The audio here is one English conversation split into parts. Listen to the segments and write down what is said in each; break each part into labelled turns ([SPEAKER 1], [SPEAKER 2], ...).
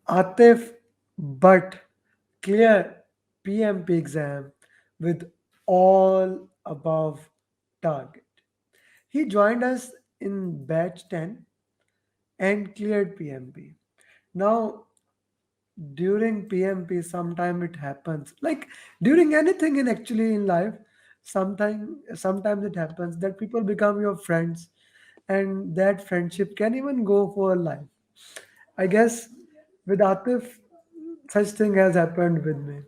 [SPEAKER 1] Atif Butt clear PMP exam with all above target. He joined us in batch 10 and cleared PMP. Now, during PMP, sometime it happens. Like during anything in actually in life, sometimes it happens that people become your friends, and that friendship can even go for life. I guess with Atif, such thing has happened with me.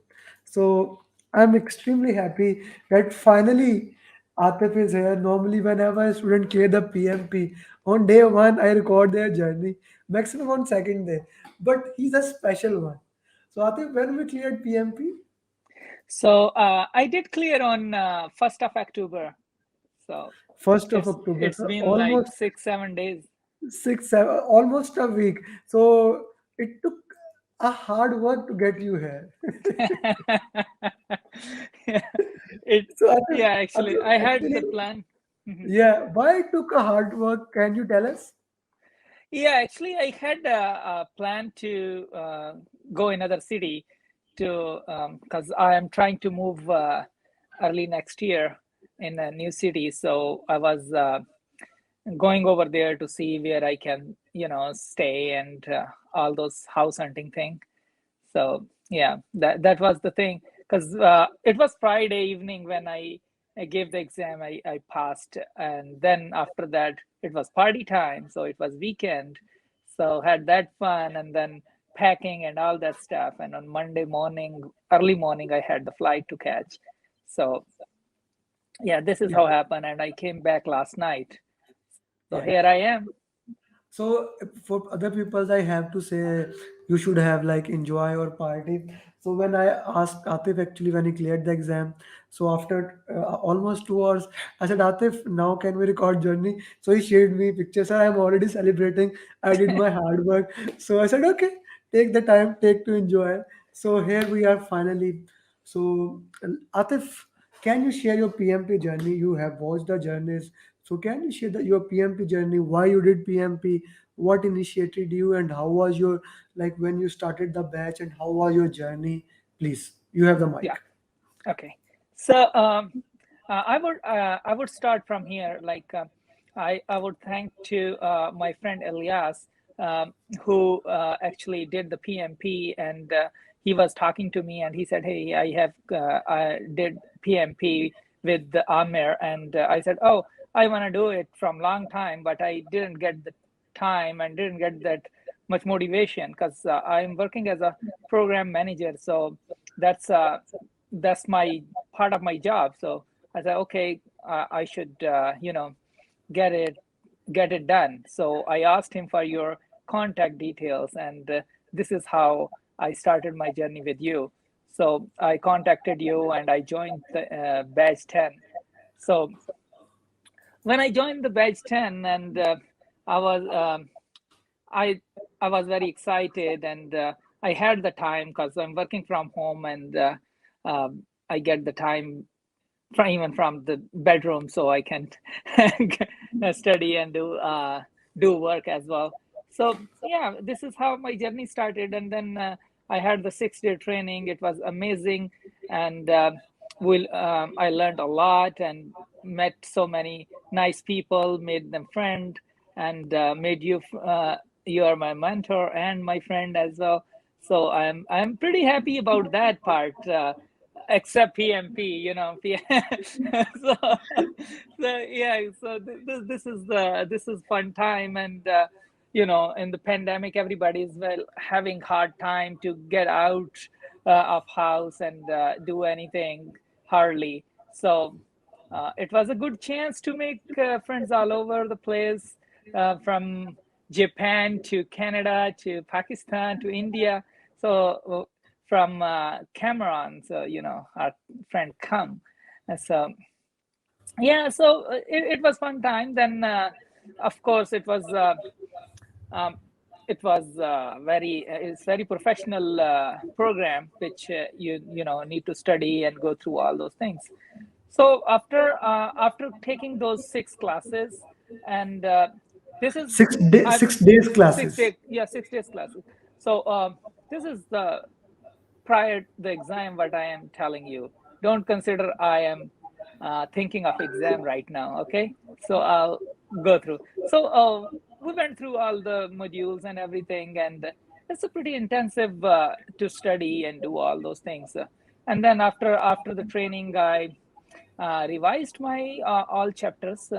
[SPEAKER 1] So I'm extremely happy that finally Atif is here. Normally, whenever a student clear the PMP, on day one, I record their journey, maximum on second day. But he's a special one. So Atif, when we cleared PMP,
[SPEAKER 2] So I did clear on 1st of October. So
[SPEAKER 1] 1st of October,
[SPEAKER 2] it's
[SPEAKER 1] so
[SPEAKER 2] been like
[SPEAKER 1] almost
[SPEAKER 2] 6, 7 days.
[SPEAKER 1] 6, 7, almost a week. So it took a hard work to get you here.
[SPEAKER 2] Yeah, it
[SPEAKER 1] So Atif,
[SPEAKER 2] yeah, actually I had
[SPEAKER 1] actually,
[SPEAKER 2] the plan. Mhm.
[SPEAKER 1] yeah, why it took a hard work? Can you tell us?
[SPEAKER 2] Yeah, actually I had a plan to go another city to because I am trying to move early next year in a new city. So I was going over there to see where I can, stay and all those house hunting thing. So yeah, that was the thing because it was Friday evening when I gave the exam. I passed, and then after that it was party time. So it was weekend, so had that fun and then packing and all that stuff. And on Monday morning, early morning, I had the flight to catch. So yeah, this is
[SPEAKER 1] Yeah,
[SPEAKER 2] how happened, and I came back last night. So
[SPEAKER 1] yeah.
[SPEAKER 2] here I am.
[SPEAKER 1] So for other peoples, I have to say you should have like enjoy or party. So when I asked Atif actually when he cleared the exam, so after almost 2 hours, I said Atif, now can we record journey? So he shared me pictures. Sir, I'm already celebrating. I did my hard work. So I said okay, take the time, take to enjoy. So here we are finally. So Atif, can you share your PMP journey? You have watched the journeys, so can you share your PMP journey? Why you did PMP? What initiated you, and how was your like when you started the batch, and how was your journey? Please, you have the
[SPEAKER 2] Yeah.
[SPEAKER 1] mic.
[SPEAKER 2] Okay. So I would start from here. Like I would thank to my friend Elias, who actually did the PMP, and he was talking to me, and he said, "Hey, I did PMP with the AMER," and I said, "Oh, I want to do it from long time, but I didn't get the time and didn't get that much motivation because I'm working as a program manager, so." That's that's my part of my job. So I said, okay, I should, get it get it done. So I asked him for your contact details, and this is how I started my journey with you. So I contacted you, and I joined the batch 10. So when I joined the batch 10, and I was I I was very excited, and I had the time because I'm working from home, and I get the time from even from the bedroom, so I can study and do work as well. So yeah, this is how my journey started, and then I had the 6 day training. It was amazing, and I learned a lot and met so many nice people, made them friend, and made you. You are my mentor and my friend as well. So I'm pretty happy about that part. Except PMP, so, so yeah, so this is fun time, and in the pandemic, everybody is well having hard time to get out of house and do anything hardly. So it was a good chance to make friends all over the place, from Japan to Canada to Pakistan to India. So from Cameron, so our friend come. So yeah, so it was fun time. Then of course um, it was very it's very professional program, which you need to study and go through all those things. So after taking those 6 classes, and this is
[SPEAKER 1] Six day,
[SPEAKER 2] I
[SPEAKER 1] 6 days
[SPEAKER 2] 6
[SPEAKER 1] classes.
[SPEAKER 2] day yeah 6 days classes. So this is the prior the exam what I am telling you. Don't consider I am thinking of exam right now. Okay, so I'll go through. So we went through all the modules and everything, and it's a pretty intensive to study and do all those things. And then after the training, I revised my all chapters,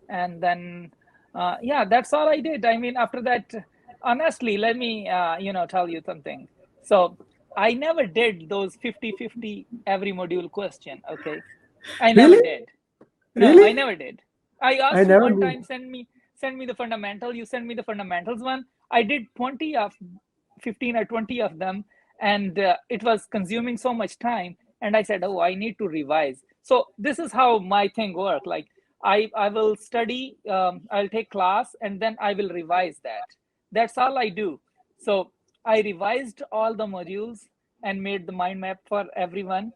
[SPEAKER 2] and then yeah, that's all I did. I mean, after that, honestly, let me tell you something. So I never did those 50-50 every module question. Okay, I never
[SPEAKER 1] Really?
[SPEAKER 2] did. No, I
[SPEAKER 1] Really?
[SPEAKER 2] never did. I
[SPEAKER 1] I
[SPEAKER 2] asked you
[SPEAKER 1] never
[SPEAKER 2] one
[SPEAKER 1] knew.
[SPEAKER 2] time, send me the fundamental. You send me the fundamentals one. I did 20 of 15 or 20 of them, and it was consuming so much time. And I said, oh, I need to revise. So this is how my thing work. Like I will study, I'll take class, and then I will revise that. That's all I do. So I revised all the modules and made the mind map for everyone,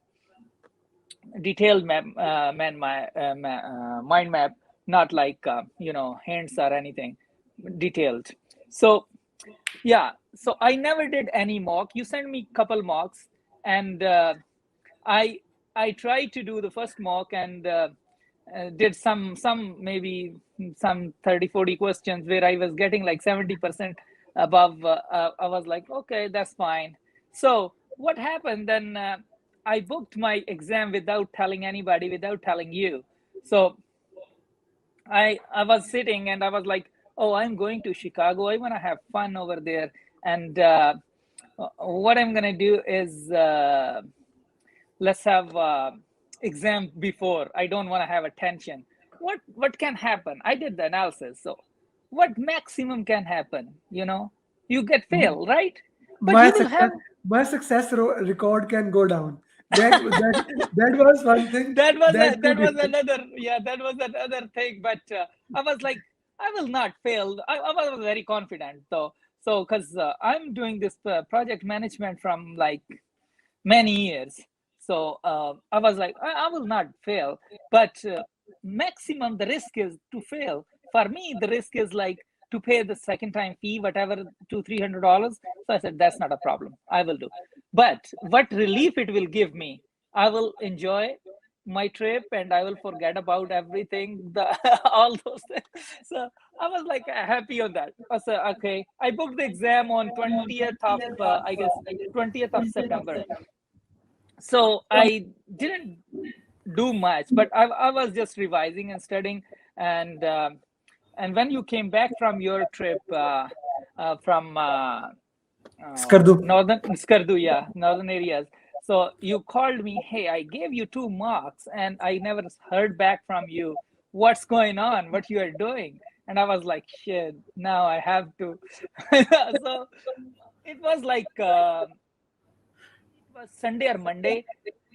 [SPEAKER 2] detailed mind map, not like hints or anything, detailed. So yeah, so I never did any mock. You sent me couple mocks, and I I tried to do the first mock, and did some maybe some 30-40 questions where I was getting like 70% above. I was like, okay, that's fine. So what happened then? I booked my exam without telling anybody, without telling you. So I was sitting and I was like, oh, I'm going to Chicago. I want to have fun over there. And what I'm gonna do is let's have exam before. I don't want to have a tension. What can happen? I did the analysis. So what maximum can happen? You get fail, right? But
[SPEAKER 1] My
[SPEAKER 2] you will
[SPEAKER 1] success,
[SPEAKER 2] have
[SPEAKER 1] my record can go down. That was one thing that
[SPEAKER 2] that
[SPEAKER 1] could
[SPEAKER 2] was
[SPEAKER 1] happen.
[SPEAKER 2] another, yeah, that was another thing. But I was like, I will not fail. I was very confident though. So because I'm doing this project management from like many years. So I was like, I will not fail. But maximum the risk is to fail. For me, the risk is like to pay the second time fee, whatever, $200-300. So I said, that's not a problem. I will do. But what relief it will give me, I will enjoy my trip and I will forget about everything, all those things. So I was like happy on that. I said, okay, I booked the exam on 20th of, I guess, 20th of September. So I didn't do much, but I was just revising and studying. And when you came back from your trip from
[SPEAKER 1] Skardu.
[SPEAKER 2] northern Skardu, yeah, northern areas. So you called me, hey, I gave you 2 marks and I never heard back from you. What's going on? What you are doing? And I was like, shit, now I have to. So it was like it was Sunday or Monday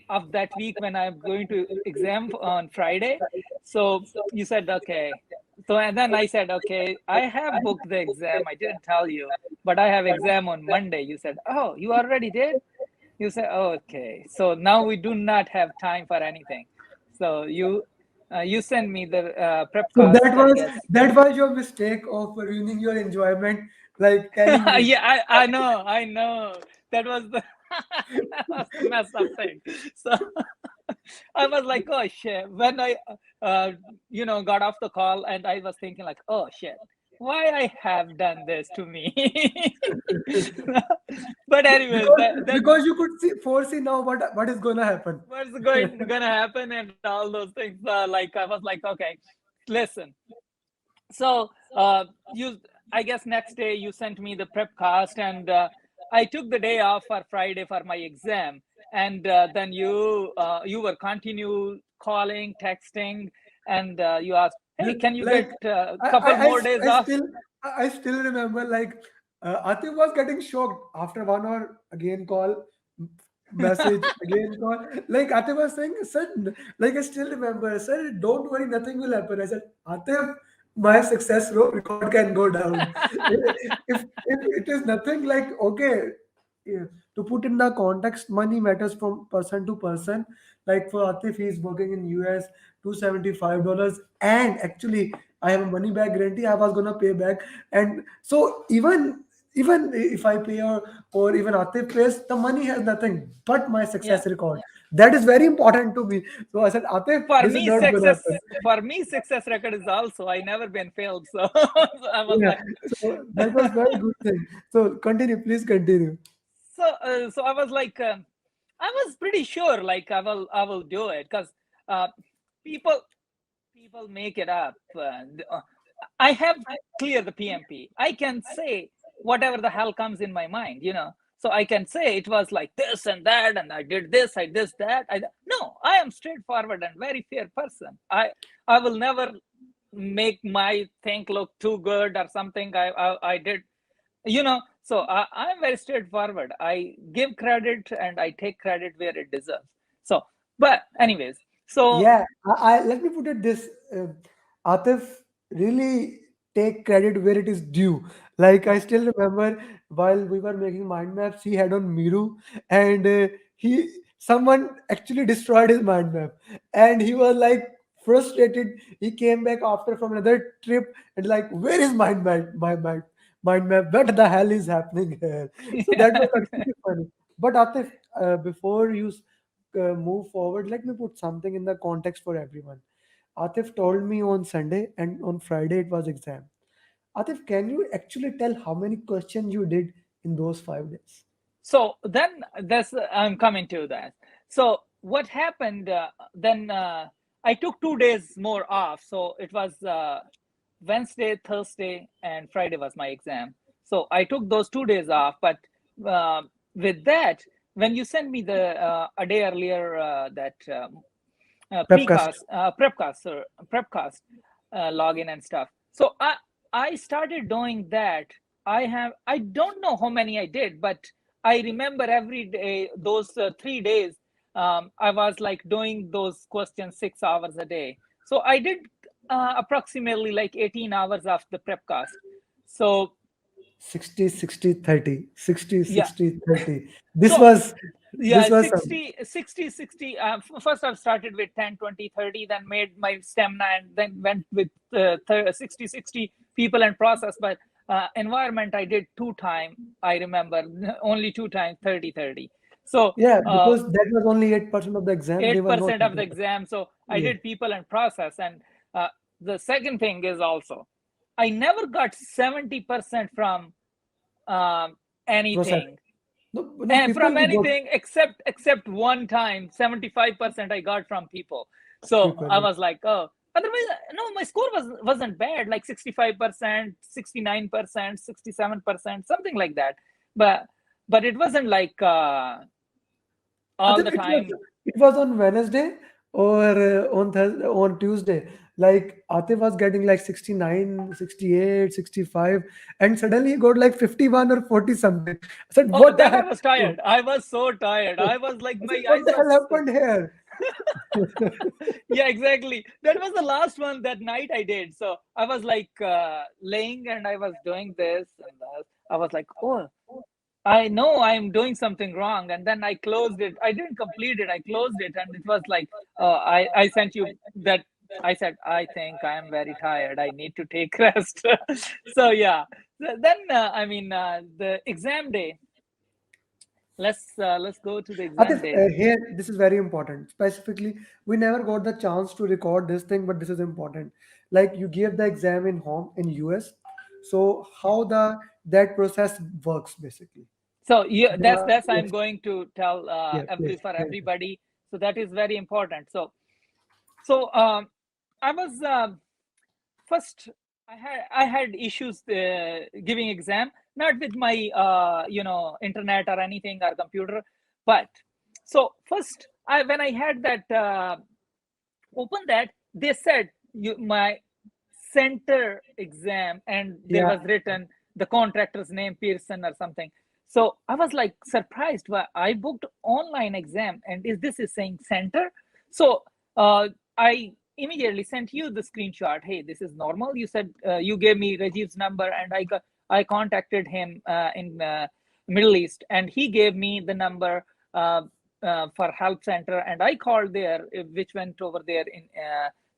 [SPEAKER 2] of that week when I'm going to exam on Friday. So you said, okay. So and then I said, okay, I have booked the exam. I didn't tell you, but I have exam on Monday. You said, oh, you already did? You said, oh, okay. So now we do not have time for anything. So you send me the prep
[SPEAKER 1] So
[SPEAKER 2] cast, I guess.
[SPEAKER 1] that was your mistake of ruining your enjoyment, like telling me.
[SPEAKER 2] Yeah, I know. That was the that was the messed up thing. So I was like, oh shit. When I got off the call and I was thinking like, oh shit, why I have done this to me. But anyways, that
[SPEAKER 1] Because you could foresee now what is gonna happen.
[SPEAKER 2] what's gonna happen and all those things. Like I was like, okay, listen. So you, I guess next day you sent me the prep cast, and I took the day off for Friday for my exam, and then you were continue calling, texting, and you asked, hey, can you get
[SPEAKER 1] Like
[SPEAKER 2] a couple more days off?
[SPEAKER 1] I still remember, like Atif was getting shocked after 1 hour again call, message again call. Like Atif was saying, sir, like I still remember, sir, don't worry, nothing will happen. I said, Atif, my record can go down. If it is nothing, like okay, yeah, to put in the context, money matters from person to person. Like for Atif, he's working in US, $275, and actually I have a money back guarantee. I was gonna pay back, and so even Even if I pay or even Atif pays, the money has nothing but my
[SPEAKER 2] Yeah.
[SPEAKER 1] success record. That is very important to me. So I said, Atif,
[SPEAKER 2] For
[SPEAKER 1] this is
[SPEAKER 2] me,
[SPEAKER 1] not gonna
[SPEAKER 2] success
[SPEAKER 1] happen.
[SPEAKER 2] for me success record is also I never been failed. So, so I was
[SPEAKER 1] Yeah.
[SPEAKER 2] like,
[SPEAKER 1] So that was very good thing. So continue, please continue.
[SPEAKER 2] so I was like, I was pretty sure like I will do it because uh, people people make it up. I have cleared the PMP. I can say whatever the hell comes in my mind, you know. So I can say it was like this and that, and I did this, I did that. No, I am straightforward and very fair person. I will never make my thing look too good or something. I did, you know. So I'm very straightforward. I give credit and I take credit where it deserves. So, but anyways, so
[SPEAKER 1] Yeah, I let me put it this: Atif really take credit where it is due. Like I
[SPEAKER 2] yeah.
[SPEAKER 1] still remember while we were making mind maps, he had on Miru, and he someone actually destroyed his mind map, and he was like frustrated. He came back after from another trip and like, where is mind map? What the hell is happening here? So that
[SPEAKER 2] Yeah.
[SPEAKER 1] was actually funny. But Atif, before you move forward, let me put something in the context for everyone. Atif told me on Sunday and on Friday it was exam. Atif, can you actually tell how many questions you did in those 5 days?
[SPEAKER 2] So then that's I'm coming to that. So what happened then I took 2 days more off. So it was Wednesday, Thursday, and Friday was my exam. So I took those 2 days off. But uh, with that, when you sent me the a day earlier that
[SPEAKER 1] Prepcast.
[SPEAKER 2] prepcast login and stuff. So I started doing that. I don't know how many I did, but I remember every day those 3 days. I was like doing those questions 6 hours a day. So I did approximately like 18 hours of the prepcast. So
[SPEAKER 1] 60, 60, 30. 60,
[SPEAKER 2] yeah.
[SPEAKER 1] 60, 30. This
[SPEAKER 2] So
[SPEAKER 1] was this
[SPEAKER 2] yeah,
[SPEAKER 1] was some
[SPEAKER 2] 60. First I've started with 10, 20, 30, then made my stamina and then went with 60, 60 people and process. But environment I did 2 times. I remember only 2 times 30, 30. So
[SPEAKER 1] yeah, because that was only 8% of the exam. They were not
[SPEAKER 2] 8% of the
[SPEAKER 1] 100%.
[SPEAKER 2] exam. So I
[SPEAKER 1] Yeah.
[SPEAKER 2] did people and process. And the second thing is also I never got 70% from um,
[SPEAKER 1] Process.
[SPEAKER 2] anything.
[SPEAKER 1] No, no,
[SPEAKER 2] And
[SPEAKER 1] people
[SPEAKER 2] from
[SPEAKER 1] who got
[SPEAKER 2] anything except one time, 75% I got from people. So
[SPEAKER 1] people.
[SPEAKER 2] I
[SPEAKER 1] Yeah.
[SPEAKER 2] was like, oh, otherwise, no, my score wasn't bad, like 65%, 69%, 67%, something like that. But it wasn't like all
[SPEAKER 1] Adib,
[SPEAKER 2] the time.
[SPEAKER 1] it was on Wednesday or on Thursday, on Tuesday. Like Atif was getting like 69, 68, 65, and suddenly he got like 51 or 40 something. I said,
[SPEAKER 2] Oh,
[SPEAKER 1] what the
[SPEAKER 2] then I
[SPEAKER 1] hell?
[SPEAKER 2] was tired. I was so tired. I was like,
[SPEAKER 1] I said,
[SPEAKER 2] my
[SPEAKER 1] what
[SPEAKER 2] eyes
[SPEAKER 1] the hell
[SPEAKER 2] was
[SPEAKER 1] happened here?
[SPEAKER 2] yeah, exactly. That was the last one that night I did. So I was like laying and I was doing this, and I was like, oh, I know I'm doing something wrong. And then I closed it. I didn't complete it. I closed it, and it was like, I sent you that. I said, I think I am very tired. I need to take rest. So yeah. Then I mean, the exam day. Let's go to the exam
[SPEAKER 1] Atif,
[SPEAKER 2] day.
[SPEAKER 1] here, this is very important. Specifically, we never got the chance to record this thing, but this is important. Like you gave the exam in home in US. So
[SPEAKER 2] Yeah.
[SPEAKER 1] how the that process works basically.
[SPEAKER 2] So yeah, that's I'm
[SPEAKER 1] Yes,
[SPEAKER 2] going to tell
[SPEAKER 1] yeah, yes,
[SPEAKER 2] for
[SPEAKER 1] yes.
[SPEAKER 2] everybody. So that is very important. So I was first I had issues giving exam, not with my internet or anything or computer, but so first I when I had that open that, they said my center exam, and there
[SPEAKER 1] Yeah,
[SPEAKER 2] was written the contractor's name Pearson or something. So I was like surprised, why I booked online exam and is this is saying center. So I immediately sent you the screenshot. Hey, this is normal. You said you gave me Rajiv's number, and I contacted him in Middle East, and he gave me the number uh, for help center, and I called there, which went over there in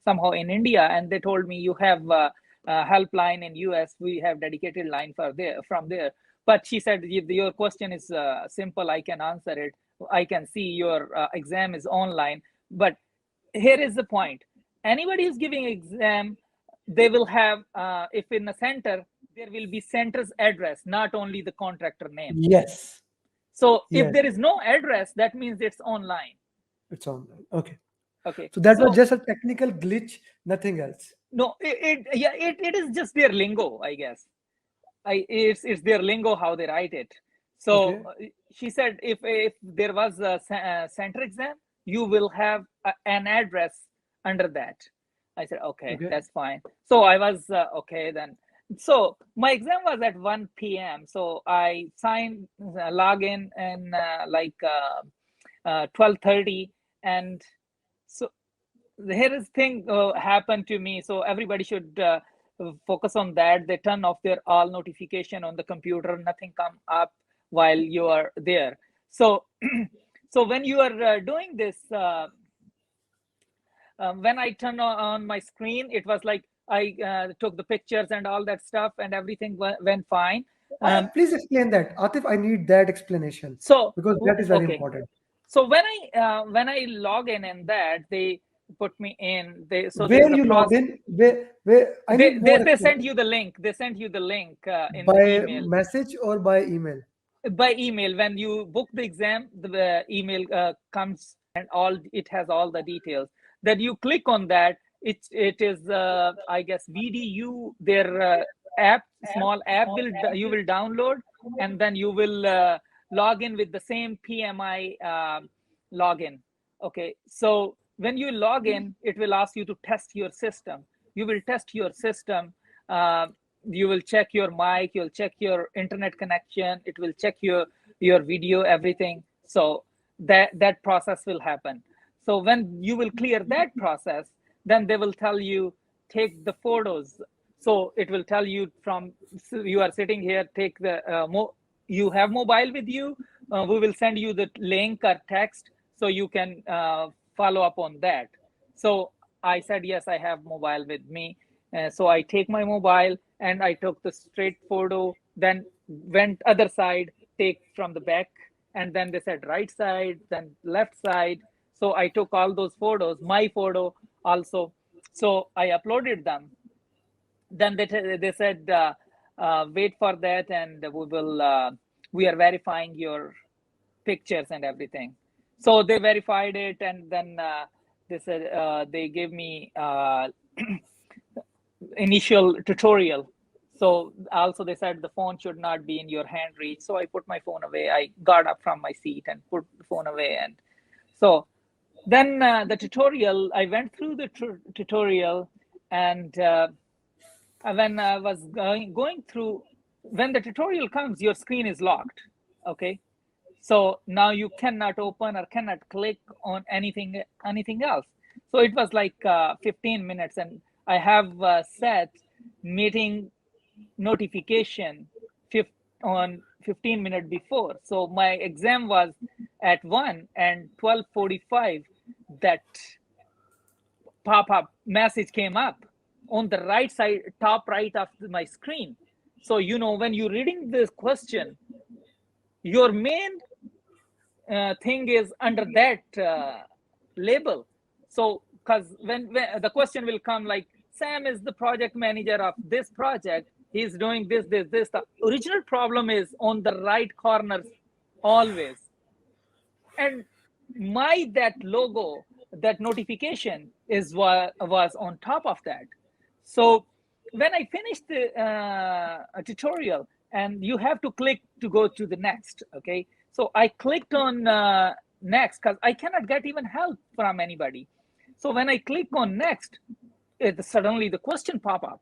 [SPEAKER 2] somehow in India, and they told me you have a helpline in US. We have dedicated line for there from there. but she said, your question is simple, I can answer it, I can see your exam is online. But here is the point: anybody who's giving exam, they will have, if in a center, there will be center's address, not only the contractor name.
[SPEAKER 1] Yes.
[SPEAKER 2] So if
[SPEAKER 1] Yes.
[SPEAKER 2] there is no address, that means it's online.
[SPEAKER 1] It's online. Okay.
[SPEAKER 2] Okay.
[SPEAKER 1] So that was
[SPEAKER 2] So
[SPEAKER 1] just a technical glitch, nothing else.
[SPEAKER 2] no, it is just their lingo, I guess. It's their lingo how they write it. So
[SPEAKER 1] Okay.
[SPEAKER 2] she said, if there was a center exam, you will have an address under that. I said, okay,
[SPEAKER 1] Okay.
[SPEAKER 2] that's fine. So I was okay then. So my exam was at 1 p.m. So I signed login and 12:30, and so here is thing happened to me. So everybody should focus on that. They turn off their all notification on the computer, nothing come up while you are there. So so when you are doing this, when I turn on my screen, it was like I took the pictures and all that stuff, and everything went fine.
[SPEAKER 1] Please explain that. Atif, I need that explanation
[SPEAKER 2] So
[SPEAKER 1] because that is very
[SPEAKER 2] okay,
[SPEAKER 1] important.
[SPEAKER 2] so when I log in and that, they put me in. So there
[SPEAKER 1] Where
[SPEAKER 2] is a
[SPEAKER 1] you logged
[SPEAKER 2] process.
[SPEAKER 1] in, where I need more
[SPEAKER 2] They sent
[SPEAKER 1] explanation.
[SPEAKER 2] you the link. They sent you the link in the
[SPEAKER 1] By
[SPEAKER 2] email.
[SPEAKER 1] message or by email?
[SPEAKER 2] By email. When you book the exam, the email comes, and all it has all the details. That you click on that, it is I guess VDU, their app, small app will you will download, and then you will log in with the same PMI login. Okay, so when you log in, it will ask you to test your system. You will test your system. You will check your mic, you'll check your internet connection, it will check your video, everything. So that process will happen. So when you will clear that process, then they will tell you, take the photos. So it will tell you, from you are sitting here, take the you have mobile with you, we will send you the link or text, so you can follow up on that. So I said, yes, I have mobile with me. So I take my mobile and I took the straight photo, then went other side, take from the back, and then they said right side, then left side. So I took all those photos, my photo also. So I uploaded them. Then they said, wait for that, and we are verifying your pictures and everything. So they verified it, and then they said, they gave me initial tutorial. So also they said the phone should not be in your hand reach. So I put my phone away. I got up from my seat and put the phone away. And so then the tutorial, I went through the tutorial, and when I was going through, when the tutorial comes, your screen is locked. Okay. So now you cannot open or cannot click on anything else. So it was like 15 minutes, and I have set meeting notification on 15 minutes before. So my exam was at 1, and 12:45, that pop-up message came up on the right side, top right of my screen. So when you're reading this question, your main thing is under that label. So because when the question will come like, Sam is the project manager of this project, he's doing this, the original problem is on the right corners always. And that logo, that notification was on top of that. So when I finished the tutorial, and you have to click to go to the next. Okay, so I clicked on next, because I cannot get even help from anybody. So when I click on next, suddenly the question pop up.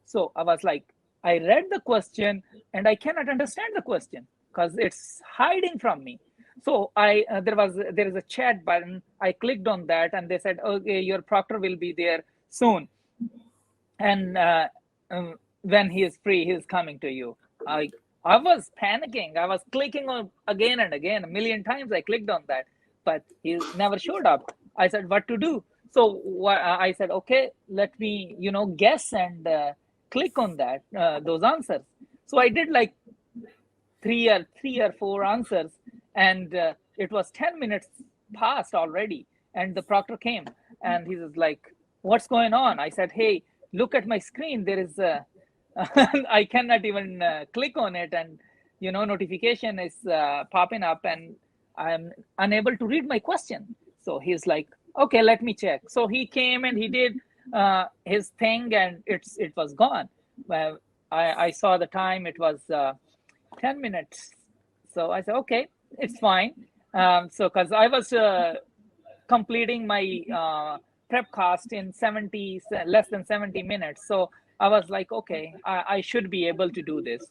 [SPEAKER 2] So I was like, I read the question and I cannot understand the question because it's hiding from me. So there is a chat button. I clicked on that, and they said, okay, your proctor will be there soon, and when he is free, he is coming to you. I was panicking. I was clicking on again and again, a million times I clicked on that, but he never showed up. I said, what to do? So I said, okay, let me guess and click on that those answers. So I did like three or four answers, and it was 10 minutes past already, and the proctor came, and he was like, what's going on? I said, hey, look at my screen, there is a I cannot even click on it, and notification is popping up, and I'm unable to read my question. So he's like, okay, let me check. So he came and he did his thing, and it was gone. Well, I saw the time, it was 10 minutes. So I said, okay, it's fine. So because I was completing my prep cast in less than 70 minutes. So I was like, okay, I should be able to do this.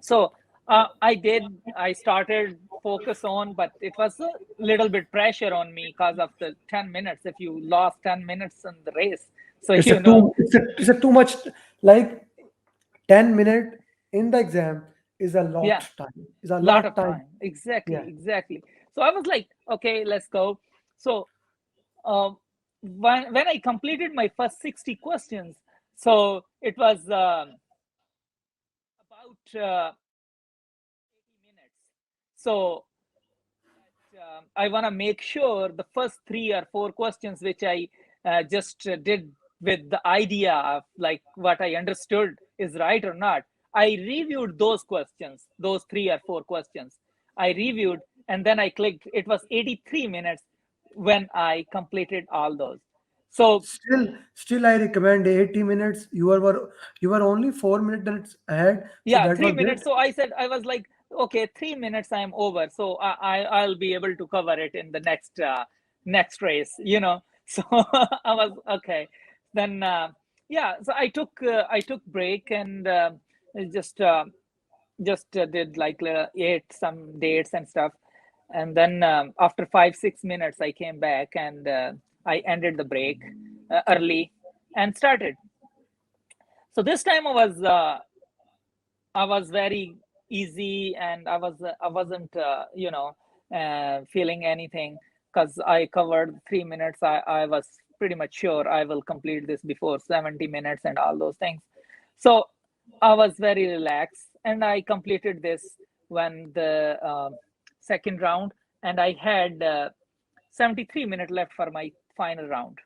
[SPEAKER 2] So I started focus on, but it was a little bit pressure on me because of the 10 minutes. If you lost 10 minutes in the race, so
[SPEAKER 1] it's a too much, like 10 minute in the exam is a
[SPEAKER 2] yeah,
[SPEAKER 1] lot time. Is a
[SPEAKER 2] lot
[SPEAKER 1] lot
[SPEAKER 2] of
[SPEAKER 1] time.
[SPEAKER 2] time. Exactly,
[SPEAKER 1] Yeah.
[SPEAKER 2] exactly. So I was like, okay, let's go. So uh, when I completed my first 60 questions, so it was about 80 minutes. So I want to make sure the first 3 or 4 questions, which I just did with the idea of like what I understood is right or not. I reviewed those questions, those 3 or 4 questions. I reviewed, and then I clicked. It was 83 minutes when I completed all those. So
[SPEAKER 1] Still, I recommend 80 minutes. You were only 4 minutes ahead, so
[SPEAKER 2] yeah,
[SPEAKER 1] that
[SPEAKER 2] three
[SPEAKER 1] was great.
[SPEAKER 2] minutes. So I was like, okay, 3 minutes, I'm over. So I'll be able to cover it in the next race. So I was okay. Then yeah, so I took break, and just did like ate some dates and stuff, and then after 5 6 minutes I came back, and I ended the break early and started. So this time I was very easy, and I wasn't feeling anything, because I covered 3 minutes. I was pretty much sure I will complete this before 70 minutes and all those things. So I was very relaxed, and I completed this when the second round, and I had 73 minutes left for my final round.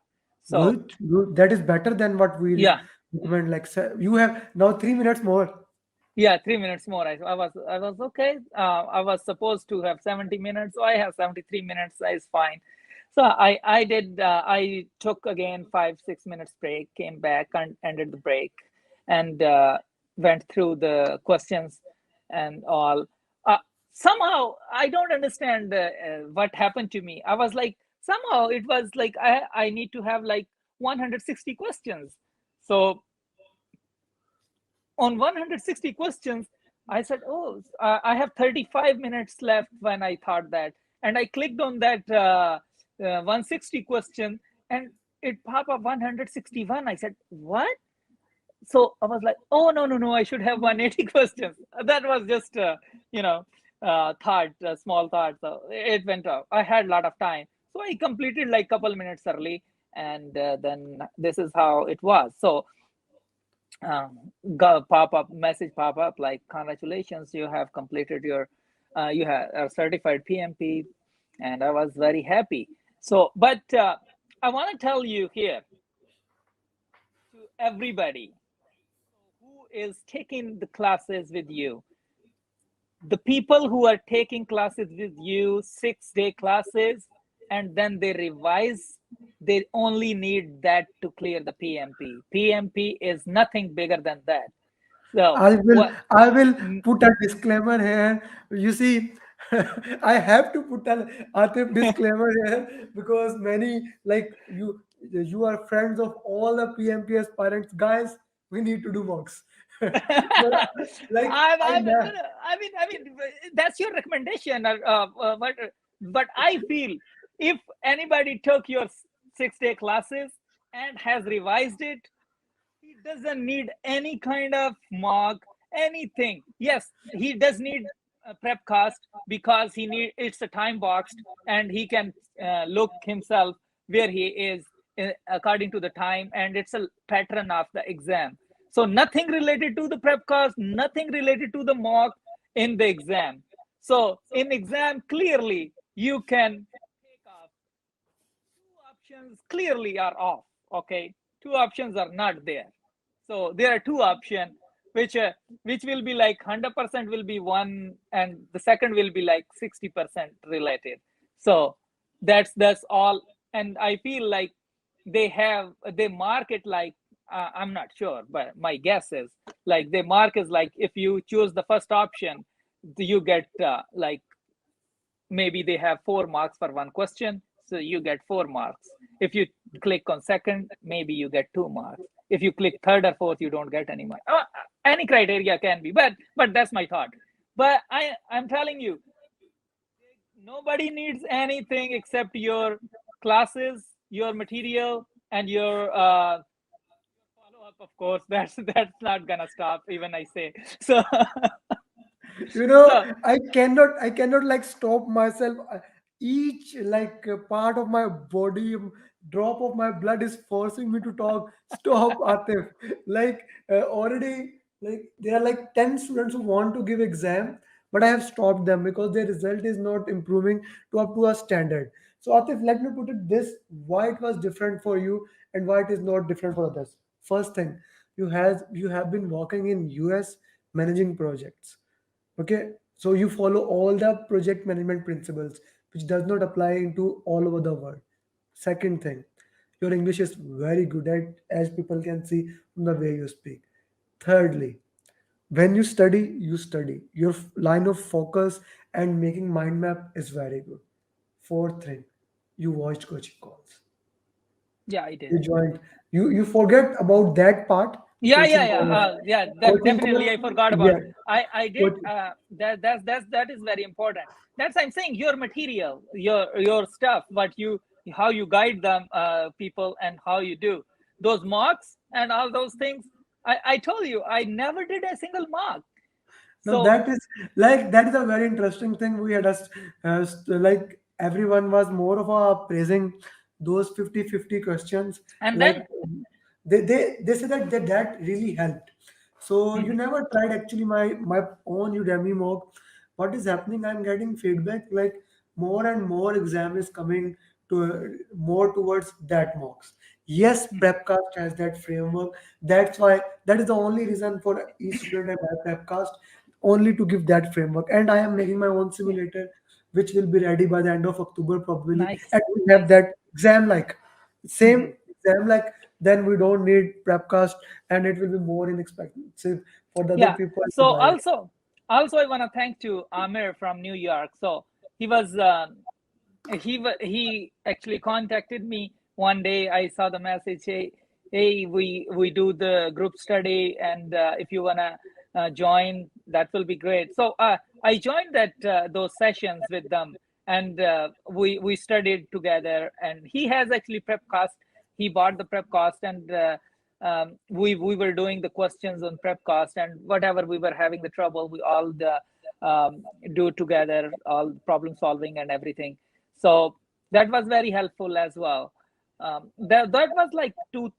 [SPEAKER 2] So
[SPEAKER 1] Good, good. That is better than what we
[SPEAKER 2] yeah,
[SPEAKER 1] recommend. Like, you have now 3 minutes more.
[SPEAKER 2] yeah, 3 minutes more. I was okay. I was supposed to have 70 minutes, so I have 73 minutes. Is fine. So I did. I took again 5 6 minutes break, came back and ended the break, and went through the questions and all. Uh, Somehow I don't understand what happened to me. I was like, somehow it was like I need to have like 160 questions. So on 160 questions, I said, oh, I have 35 minutes left when I thought that. And I clicked on that 160 question, and it popped up 161. I said, what? So I was like, oh, no, no, no, I should have 180 questions. That was just, thought, small thought. So it went off. I had a lot of time. So I completed like couple minutes early, and then this is how it was. So got a pop up like, congratulations, you have completed your you have a certified PMP, and I was very happy. So but I want to tell you here, to everybody who is taking the classes with you, the people who are taking classes with you, 6-day classes, and then they revise, they only need that to clear the PMP is nothing bigger than that. So
[SPEAKER 1] I will
[SPEAKER 2] what?
[SPEAKER 1] I will
[SPEAKER 2] Mm.
[SPEAKER 1] put a disclaimer here. You see, I have to put an Atif disclaimer here because many, like, you are friends of all the PMP aspirants. Guys, we need to do mocks. But, like, I
[SPEAKER 2] No,
[SPEAKER 1] know.
[SPEAKER 2] no, I mean, that's your recommendation, but I feel if anybody took your 6-day classes and has revised it, he doesn't need any kind of mock, anything. Yes, he does need a prep cast, because it's a time boxed, and he can look himself where he is according to the time, and it's a pattern of the exam. So nothing related to the prep cast, nothing related to the mock. in the exam. So in exam, clearly you can take off two options clearly are off. Okay, two options are not there. So there are two options which uh, which will be like 100% will be one, and the second will be like 60% related. So that's all. And I feel like they mark it like, I'm not sure, but my guess is like they mark is like if you choose the first option, you get like maybe they have 4 marks for one question, so you get 4 marks. If you click on second, maybe you get 2 marks. If you click third or fourth, you don't get any mark. Any criteria can be, but that's my thought. But I'm telling you, nobody needs anything except your classes, your material, and your follow up. Of course, that's not gonna stop. Even I say so.
[SPEAKER 1] You know,
[SPEAKER 2] So
[SPEAKER 1] I cannot like stop myself. Each like part of my body, drop of my blood is forcing me to talk. Stop, Atif. Like already, like there are like 10 students who want to give exam, but I have stopped them because their result is not improving to up to a standard. So Atif, let me put it this: why it was different for you and why it is not different for others. First thing, you have been working in US managing projects. Okay, so you follow all the project management principles, which does not apply into all over the world. Second thing, your English is very good at, as people can see from the way you speak. Thirdly, when you study. Your line of focus and making mind map is very good. Fourth thing, you watched coaching calls.
[SPEAKER 2] yeah, I did.
[SPEAKER 1] You joined. You forget about that part.
[SPEAKER 2] Yeah, yeah,
[SPEAKER 1] Coaching
[SPEAKER 2] yeah,
[SPEAKER 1] call.
[SPEAKER 2] yeah. That
[SPEAKER 1] Coaching
[SPEAKER 2] definitely
[SPEAKER 1] call.
[SPEAKER 2] I forgot about.
[SPEAKER 1] Yeah.
[SPEAKER 2] I did.
[SPEAKER 1] Coach,
[SPEAKER 2] That is very important. That's I'm saying your material, your stuff, what you how you guide them people and how you do those mocks and all those things. I told you I never did a single mock.
[SPEAKER 1] now
[SPEAKER 2] So
[SPEAKER 1] that is a very interesting thing. We had us like everyone was more of a praising those 50-50 questions.
[SPEAKER 2] and
[SPEAKER 1] Like
[SPEAKER 2] then
[SPEAKER 1] they say that really helped. So you
[SPEAKER 2] mhm,
[SPEAKER 1] never tried actually my own Udemy mock. What is happening? I'm getting feedback like more and more exam is coming to more towards that mocks. Yes,
[SPEAKER 2] mhm,
[SPEAKER 1] Prepcast has that framework. That's why that is the only reason for each student I buy Prepcast, only to give that framework. And I am making my own
[SPEAKER 2] yeah,
[SPEAKER 1] simulator, which will be ready by the end of October probably.
[SPEAKER 2] nice,
[SPEAKER 1] And we have
[SPEAKER 2] nice.
[SPEAKER 1] that exam like same
[SPEAKER 2] Mhm.
[SPEAKER 1] exam like, then we don't need Prepcast and it will be more inexpensive for the other
[SPEAKER 2] Yeah.
[SPEAKER 1] people to
[SPEAKER 2] So
[SPEAKER 1] buy it.
[SPEAKER 2] also I want to thank to Amir from New York. So he was he actually contacted me one day. I saw the message, hey, we do the group study, and if you wanna join, that will be great. So I joined that those sessions with them, and we studied together. And he has actually Prepcast. He bought the Prepcast, and we were doing the questions on Prepcast, and whatever we were having the trouble, we all do together, all problem solving and everything. So that was very helpful as well. That was like two,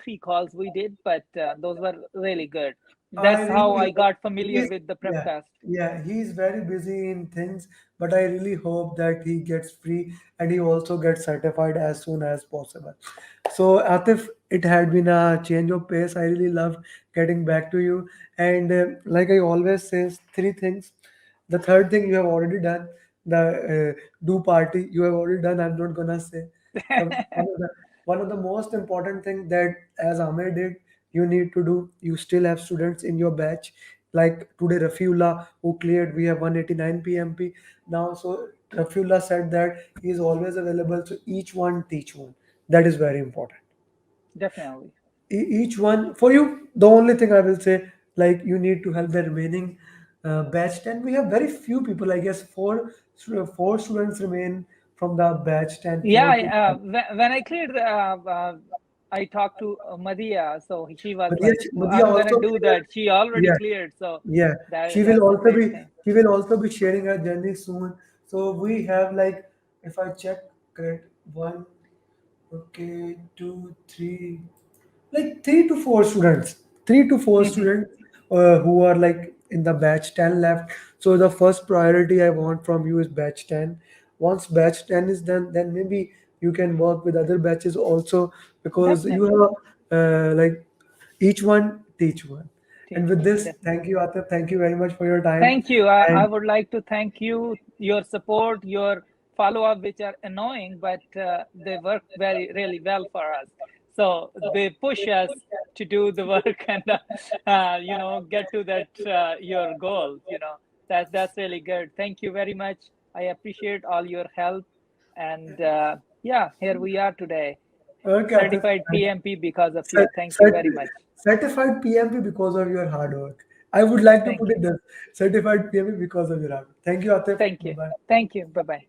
[SPEAKER 2] 3 calls we did, but those were really good.
[SPEAKER 1] I
[SPEAKER 2] That's how
[SPEAKER 1] really
[SPEAKER 2] I
[SPEAKER 1] hope
[SPEAKER 2] got familiar
[SPEAKER 1] he's
[SPEAKER 2] with the
[SPEAKER 1] yeah,
[SPEAKER 2] Prepcast.
[SPEAKER 1] yeah, he's very busy in things, but I really hope that he gets free and he also gets certified as soon as possible. So Atif, it had been a change of pace. I really loved getting back to you. And like I always say, three things. The third thing you have already done, the do party you have already done. I'm not gonna say. The one of the most important thing that as Amir did, you need to do. You still have students in your batch. Like today, Rafiullah who cleared, we have 189 PMP now. So Rafiullah said that he is always available. So each one teach one. That is very important.
[SPEAKER 2] Definitely.
[SPEAKER 1] Each one for you. The only thing I will say, like you need to help the remaining batch 10. We have very few people. I guess four students remain from the batch 10.
[SPEAKER 2] Yeah,
[SPEAKER 1] Four to five.
[SPEAKER 2] when I cleared, I talked to Madia, so she was
[SPEAKER 1] Madhya,
[SPEAKER 2] like,
[SPEAKER 1] Madhya
[SPEAKER 2] "I'm gonna
[SPEAKER 1] also
[SPEAKER 2] do
[SPEAKER 1] shared.
[SPEAKER 2] that." She already
[SPEAKER 1] Yeah,
[SPEAKER 2] cleared, so
[SPEAKER 1] yeah. She will
[SPEAKER 2] that's a
[SPEAKER 1] also
[SPEAKER 2] great
[SPEAKER 1] be
[SPEAKER 2] thing.
[SPEAKER 1] she will also be sharing her journey soon. So we have like, if I check correct, one, okay, two, three, like three to four students
[SPEAKER 2] Mhm.
[SPEAKER 1] who are like in the batch 10 left. So the first priority I want from you is batch 10. Once batch 10 is done, then maybe you can work with other batches also, because you
[SPEAKER 2] Definitely.
[SPEAKER 1] have like each one teach one. And
[SPEAKER 2] Teach
[SPEAKER 1] with
[SPEAKER 2] one,
[SPEAKER 1] this, thank
[SPEAKER 2] definitely.
[SPEAKER 1] you, Atif. Thank you very much for your time.
[SPEAKER 2] Thank you. I
[SPEAKER 1] And
[SPEAKER 2] would like to thank you, your support, your follow up, which are annoying, but they work very, really well for us. So they push us to do the work and, get to that your goal. That's really good. Thank you very much. I appreciate all your help. And yeah, here we are today.
[SPEAKER 1] okay, Atif.
[SPEAKER 2] Certified
[SPEAKER 1] Thank you.
[SPEAKER 2] PMP because of you.
[SPEAKER 1] Cert-
[SPEAKER 2] Thank you very
[SPEAKER 1] cert-
[SPEAKER 2] much.
[SPEAKER 1] Certified PMP because of your hard work. I would like to
[SPEAKER 2] Thank
[SPEAKER 1] put
[SPEAKER 2] you.
[SPEAKER 1] it this: certified PMP because of your hard work. Thank you, Atif.
[SPEAKER 2] Thank
[SPEAKER 1] Bye
[SPEAKER 2] you.
[SPEAKER 1] bye.
[SPEAKER 2] Thank you. Bye bye.